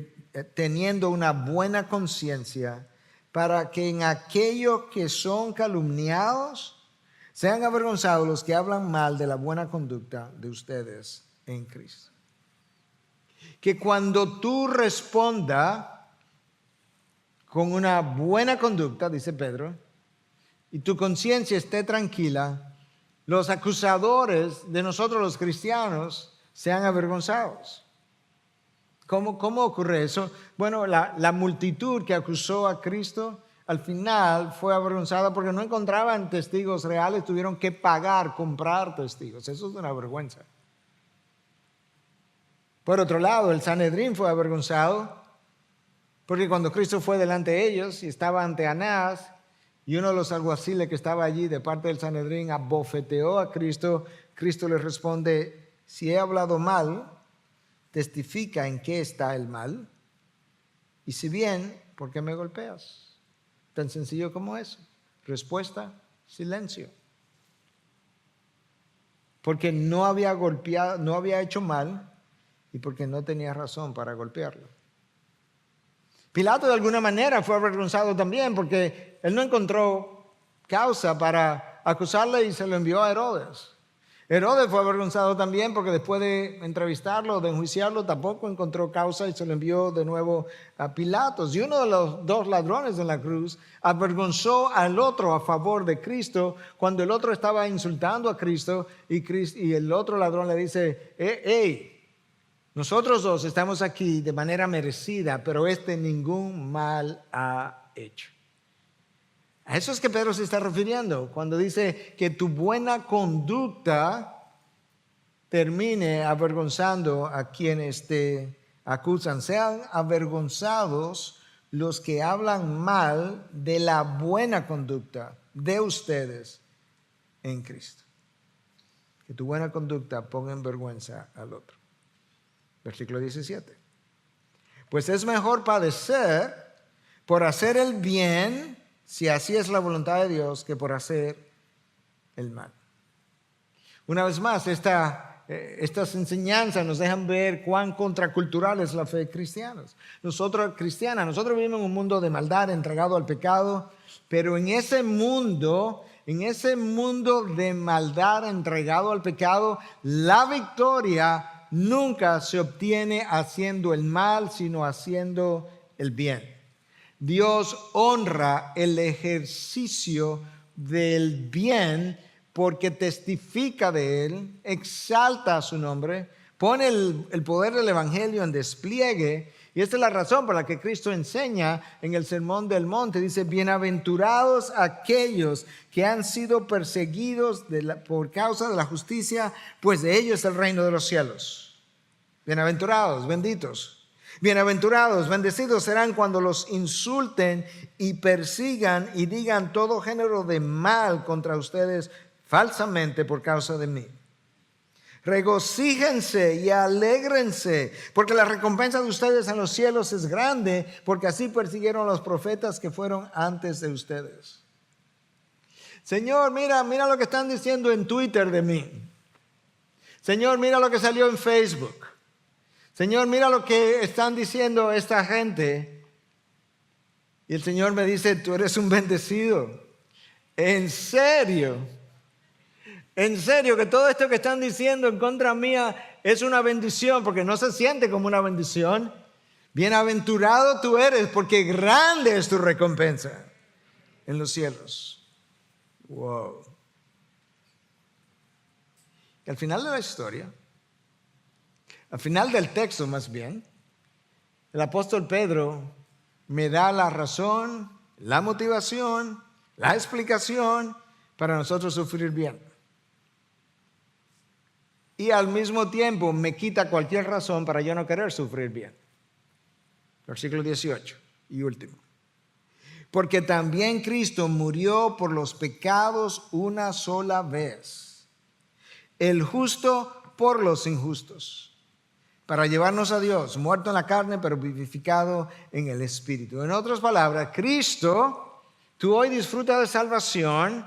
teniendo una buena conciencia, para que en aquellos que son calumniados sean avergonzados los que hablan mal de la buena conducta de ustedes en Cristo. Que cuando tú respondas con una buena conducta, dice Pedro, y tu conciencia esté tranquila, los acusadores de nosotros los cristianos sean avergonzados. ¿Cómo ocurre eso? Bueno, la multitud que acusó a Cristo al final fue avergonzada porque no encontraban testigos reales, tuvieron que comprar testigos. Eso es una vergüenza. Por otro lado, el Sanedrín fue avergonzado porque cuando Cristo fue delante de ellos y estaba ante Anás, y uno de los alguaciles que estaba allí de parte del Sanedrín abofeteó a Cristo, Cristo le responde: si he hablado mal, testifica en qué está el mal, y si bien, ¿por qué me golpeas? Tan sencillo como eso. Respuesta: silencio. Porque no había golpeado, no había hecho mal, y porque no tenía razón para golpearlo. Pilato de alguna manera fue avergonzado también porque él no encontró causa para acusarle y se lo envió a Herodes. Herodes fue avergonzado también porque después de entrevistarlo, de enjuiciarlo, tampoco encontró causa y se lo envió de nuevo a Pilatos. Y uno de los dos ladrones en la cruz avergonzó al otro a favor de Cristo cuando el otro estaba insultando a Cristo y el otro ladrón le dice: hey, nosotros dos estamos aquí de manera merecida, pero ningún mal ha hecho. A eso es que Pedro se está refiriendo cuando dice que tu buena conducta termine avergonzando a quienes te acusan. Sean avergonzados los que hablan mal de la buena conducta de ustedes en Cristo. Que tu buena conducta ponga en vergüenza al otro. Versículo 17. Pues es mejor padecer por hacer el bien, si así es la voluntad de Dios, que por hacer el mal. Una vez más, estas enseñanzas nos dejan ver cuán contracultural es la fe de cristianos. Nosotros vivimos en un mundo de maldad, entregado al pecado, pero en ese mundo de maldad entregado al pecado, la victoria nunca se obtiene haciendo el mal, sino haciendo el bien. Dios honra el ejercicio del bien porque testifica de él, exalta su nombre, pone el poder del evangelio en despliegue. Y esta es la razón por la que Cristo enseña en el Sermón del Monte. Dice: bienaventurados aquellos que han sido perseguidos por causa de la justicia, pues de ellos es el reino de los cielos. Bienaventurados, benditos. Bienaventurados, bendecidos serán cuando los insulten y persigan y digan todo género de mal contra ustedes falsamente por causa de mí. Regocíjense y alégrense, porque la recompensa de ustedes en los cielos es grande, porque así persiguieron a los profetas que fueron antes de ustedes. Señor, mira lo que están diciendo en Twitter de mí. Señor, mira lo que salió en Facebook. Señor, mira lo que están diciendo esta gente. Y el Señor me dice: tú eres un bendecido. ¿En serio? ¿En serio que todo esto que están diciendo en contra mía es una bendición? Porque no se siente como una bendición. Bienaventurado tú eres porque grande es tu recompensa en los cielos. Wow. Y al final de la historia, al final del texto más bien, el apóstol Pedro me da la razón, la motivación, la explicación para nosotros sufrir bien. Y al mismo tiempo me quita cualquier razón para yo no querer sufrir bien. Versículo 18 y último. Porque también Cristo murió por los pecados una sola vez, el justo por los injustos, para llevarnos a Dios, muerto en la carne, pero vivificado en el Espíritu. En otras palabras, Cristo, tú hoy disfrutas de salvación,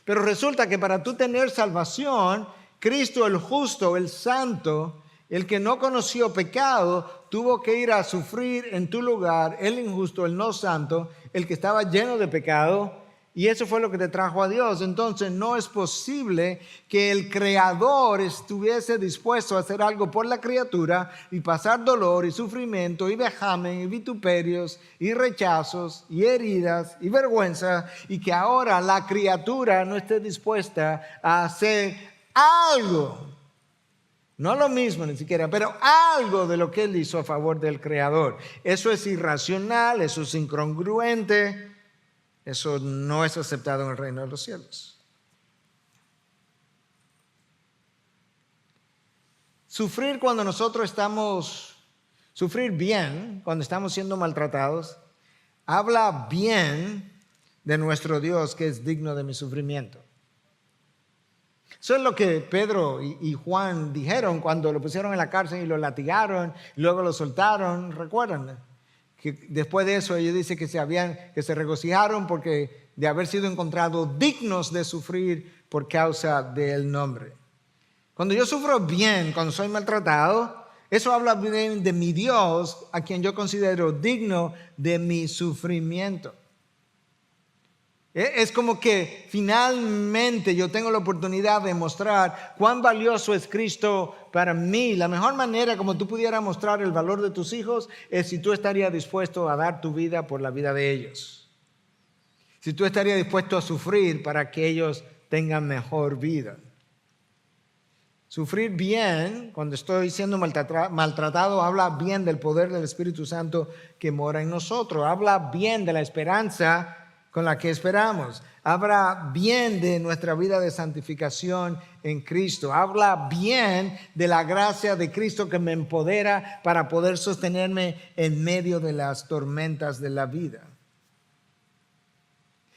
pero resulta que para tú tener salvación, Cristo el justo, el santo, el que no conoció pecado, tuvo que ir a sufrir en tu lugar, el injusto, el no santo, el que estaba lleno de pecado, y eso fue lo que te trajo a Dios. Entonces no es posible que el Creador estuviese dispuesto a hacer algo por la criatura y pasar dolor y sufrimiento y vejamen y vituperios y rechazos y heridas y vergüenza, y que ahora la criatura no esté dispuesta a hacer algo. No lo mismo ni siquiera, pero algo de lo que Él hizo a favor del Creador. Eso es irracional, eso es incongruente, eso no es aceptado en el reino de los cielos. Sufrir bien cuando estamos siendo maltratados, habla bien de nuestro Dios que es digno de mi sufrimiento. Eso es lo que Pedro y Juan dijeron cuando lo pusieron en la cárcel y lo latigaron, y luego lo soltaron. ¿Recuerdan? Que después de eso ellos dicen que se regocijaron porque de haber sido encontrados dignos de sufrir por causa del nombre. Cuando yo sufro bien, cuando soy maltratado, eso habla bien de mi Dios, a quien yo considero digno de mi sufrimiento. Es como que finalmente yo tengo la oportunidad de mostrar cuán valioso es Cristo para mí. La mejor manera como tú pudieras mostrar el valor de tus hijos es si tú estarías dispuesto a dar tu vida por la vida de ellos. Si tú estarías dispuesto a sufrir para que ellos tengan mejor vida. Sufrir bien, cuando estoy siendo maltratado, habla bien del poder del Espíritu Santo que mora en nosotros. Habla bien de la esperanza con la que esperamos. Habla bien de nuestra vida de santificación en Cristo. Habla bien de la gracia de Cristo que me empodera para poder sostenerme en medio de las tormentas de la vida.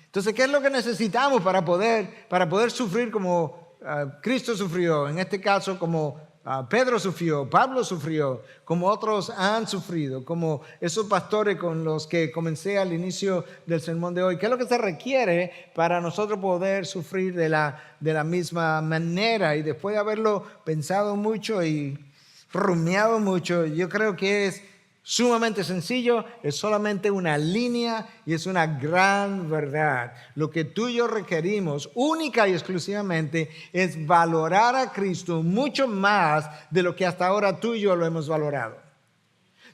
Entonces, ¿qué es lo que necesitamos para poder sufrir como Cristo sufrió? En este caso, como Pedro sufrió, Pablo sufrió, como otros han sufrido, como esos pastores con los que comencé al inicio del sermón de hoy. ¿Qué es lo que se requiere para nosotros poder sufrir de la misma manera? Y después de haberlo pensado mucho y rumiado mucho, yo creo que es sumamente sencillo, es solamente una línea y es una gran verdad. Lo que tú y yo requerimos única y exclusivamente es valorar a Cristo mucho más de lo que hasta ahora tú y yo lo hemos valorado.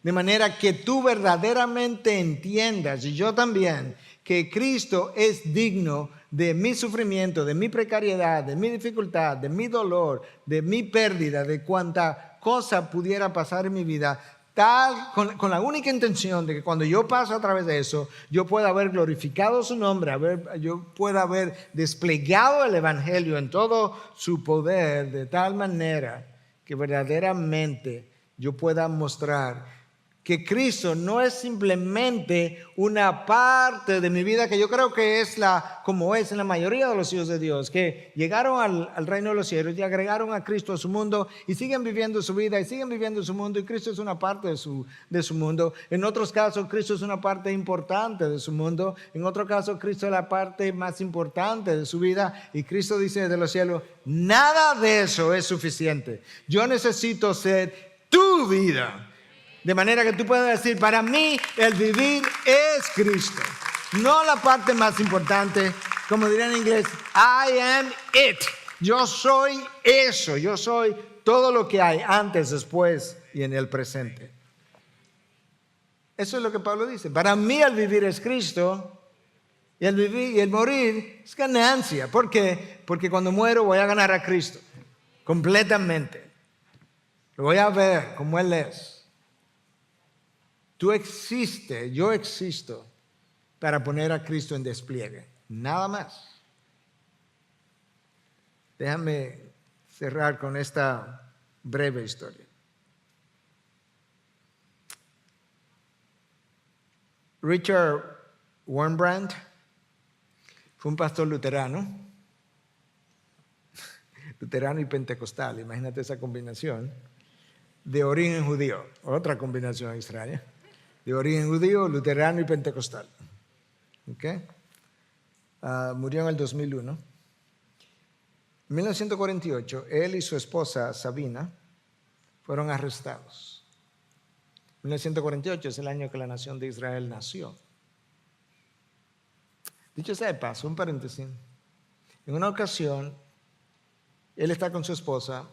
De manera que tú verdaderamente entiendas, y yo también, que Cristo es digno de mi sufrimiento, de mi precariedad, de mi dificultad, de mi dolor, de mi pérdida, de cuanta cosa pudiera pasar en mi vida, con la única intención de que cuando yo paso a través de eso, yo pueda haber glorificado su nombre, yo pueda haber desplegado el Evangelio en todo su poder, de tal manera que verdaderamente yo pueda mostrar que Cristo no es simplemente una parte de mi vida, que yo creo que es como es en la mayoría de los hijos de Dios, que llegaron al reino de los cielos y agregaron a Cristo a su mundo y siguen viviendo su vida y siguen viviendo su mundo, y Cristo es una parte de su mundo. En otros casos, Cristo es una parte importante de su mundo. En otro caso, Cristo es la parte más importante de su vida, y Cristo dice desde los cielos: nada de eso es suficiente. Yo necesito ser tu vida. De manera que tú puedas decir: para mí el vivir es Cristo. No la parte más importante, como dirían en inglés, I am it. Yo soy eso, yo soy todo lo que hay antes, después y en el presente. Eso es lo que Pablo dice. Para mí el vivir es Cristo y el vivir y el morir es ganancia. ¿Por qué? Porque cuando muero voy a ganar a Cristo completamente. Lo voy a ver como Él es. Tú existes, yo existo para poner a Cristo en despliegue. Nada más. Déjame cerrar con esta breve historia. Richard Wurmbrand fue un pastor luterano y pentecostal, imagínate esa combinación, de origen judío, otra combinación extraña, de origen judío, luterano y pentecostal. ¿Okay? Murió en el 2001. En 1948, él y su esposa Sabina fueron arrestados. 1948 es el año que la nación de Israel nació. Dicho sea de paso, un paréntesis. En una ocasión, él está con su esposa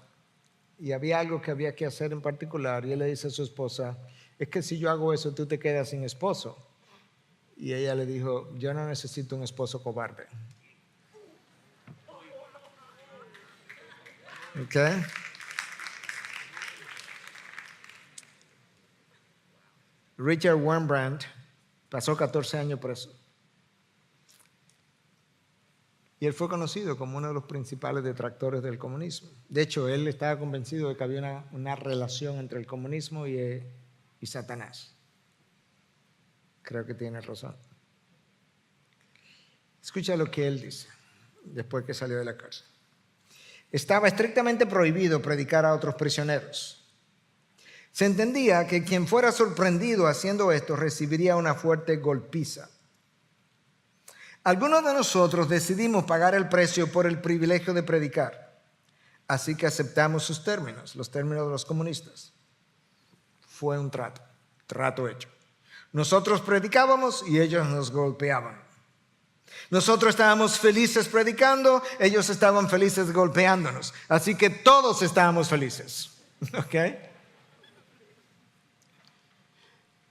y había algo que había que hacer en particular y él le dice a su esposa, es que si yo hago eso, tú te quedas sin esposo. Y ella le dijo, yo no necesito un esposo cobarde. ¿Ok? Richard Wurmbrand pasó 14 años preso. Y él fue conocido como uno de los principales detractores del comunismo. De hecho, él estaba convencido de que había una relación entre el comunismo y Satanás. Creo que tiene razón. Escucha lo que él dice después que salió de la cárcel. Estaba estrictamente prohibido predicar a otros prisioneros. Se entendía que quien fuera sorprendido haciendo esto recibiría una fuerte golpiza. Algunos de nosotros decidimos pagar el precio por el privilegio de predicar, así que aceptamos sus términos, los términos de los comunistas. Fue un trato hecho. Nosotros predicábamos y ellos nos golpeaban. Nosotros estábamos felices predicando, ellos estaban felices golpeándonos, así que todos estábamos felices. ¿Ok?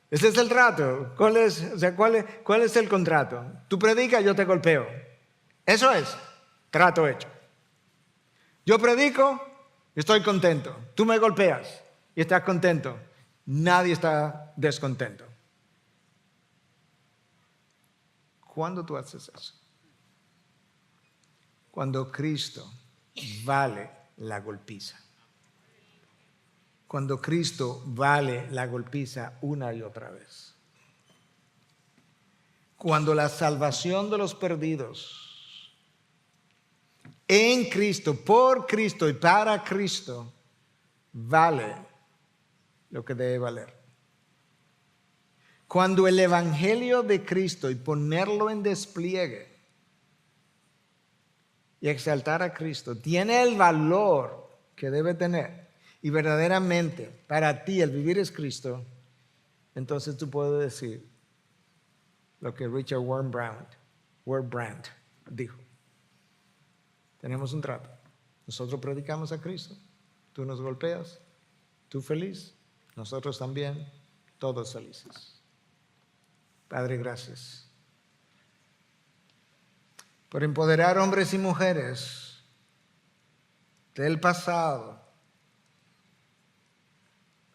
Ese es el trato. ¿Cuál es el contrato? Tú predicas, yo te golpeo. Eso es trato hecho. Yo predico, estoy contento. Tú me golpeas y estás contento. Nadie está descontento. ¿Cuándo tú haces eso? Cuando Cristo vale la golpiza. Cuando Cristo vale la golpiza una y otra vez. Cuando la salvación de los perdidos en Cristo, por Cristo y para Cristo vale lo que debe valer. Cuando el evangelio de Cristo y ponerlo en despliegue y exaltar a Cristo tiene el valor que debe tener, y verdaderamente para ti el vivir es Cristo, entonces tú puedes decir lo que Richard Wurmbrand dijo. Tenemos un trato. Nosotros predicamos a Cristo. Tú nos golpeas, tú feliz, nosotros también, todos felices. Padre, gracias por empoderar hombres y mujeres del pasado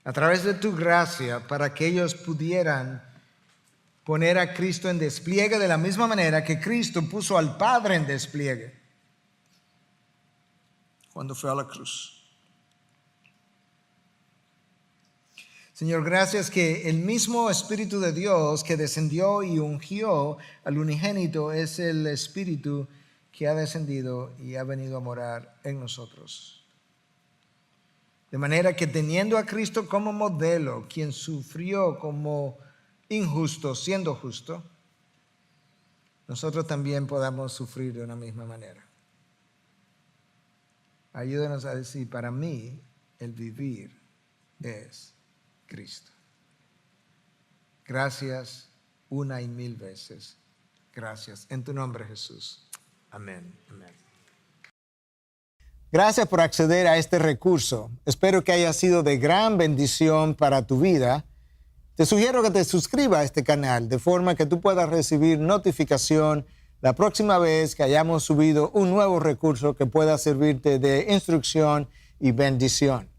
a través de tu gracia para que ellos pudieran poner a Cristo en despliegue de la misma manera que Cristo puso al Padre en despliegue cuando fue a la cruz. Señor, gracias que el mismo Espíritu de Dios que descendió y ungió al unigénito es el Espíritu que ha descendido y ha venido a morar en nosotros. De manera que teniendo a Cristo como modelo, quien sufrió como injusto siendo justo, nosotros también podamos sufrir de una misma manera. Ayúdanos a decir, para mí el vivir es Cristo. Gracias una y mil veces. Gracias. En tu nombre, Jesús. Amén. Amén. Gracias por acceder a este recurso. Espero que haya sido de gran bendición para tu vida. Te sugiero que te suscribas a este canal de forma que tú puedas recibir notificación la próxima vez que hayamos subido un nuevo recurso que pueda servirte de instrucción y bendición.